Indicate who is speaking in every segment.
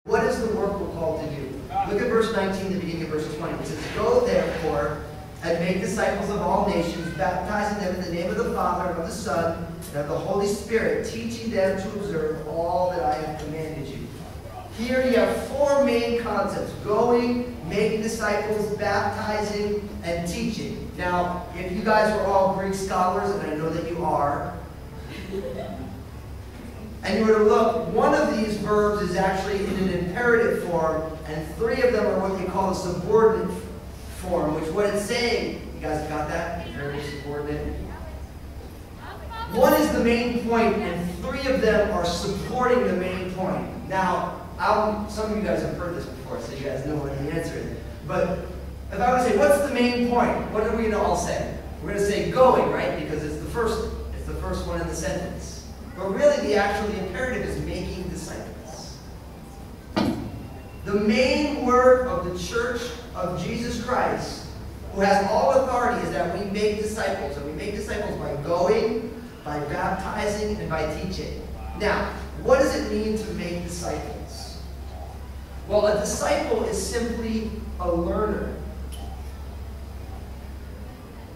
Speaker 1: What is the work we're called to do? Look at verse 19, the beginning of verse 20. It says, "Go therefore and make disciples of all nations, baptizing them in the name of the Father, and of the Son, and of the Holy Spirit, teaching them to observe all that I have commanded you." Here you have four main concepts: going, making disciples, baptizing, and teaching. Now, if you guys are all Greek scholars, and I know that you are, and you were to look, one of these verbs is actually in an imperative form, and three of them are what they call a subordinate form, which what it's saying, you guys got that? Imperative, subordinate. One is the main point, and three of them are supporting the main point. Now, some of you guys have heard this before, so you guys know what the answer is. But if I were to say, what's the main point? What are we going to all say? We're going to say going, right? Because it's the first one in the sentence. But really, the imperative is making disciples. The main work of the Church of Jesus Christ, who has all authority, is that we make disciples. And we make disciples by going, by baptizing, and by teaching. Now, what does it mean to make disciples? Well, a disciple is simply a learner.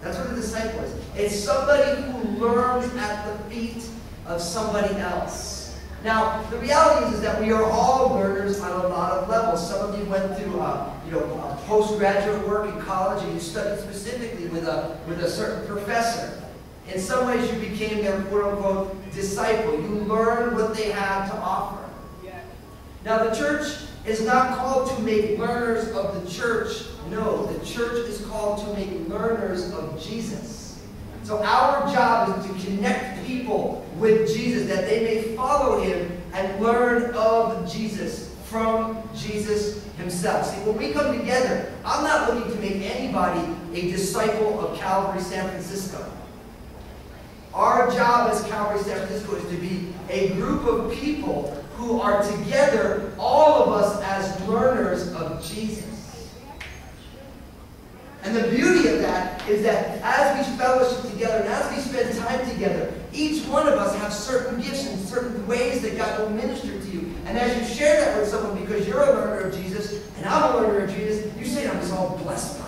Speaker 1: That's what a disciple is. It's somebody who learns at the feet of somebody else. Now, the reality is that we are all learners on a lot of levels. Some of you went through postgraduate work in college, and you studied specifically with a certain professor. In some ways, you became their quote-unquote disciple. You learned what they had to offer. Now, the church is not called to make learners of the church. No, the church is called to make learners of Jesus. So our job is to connect people with Jesus, that they may follow him and learn of Jesus from Jesus himself. See, when we come together, I'm not looking to make anybody a disciple of Calvary San Francisco. Our job as Calvary San Francisco is to be a group of people who are together, all of us as learners of Jesus. And the beauty of that is that as we fellowship together and as we spend time together, each one of us have certain gifts and certain ways that God will minister to you. And as you share that with someone, because you're a learner of Jesus and I'm a learner of Jesus, you say, I'm just all blessed by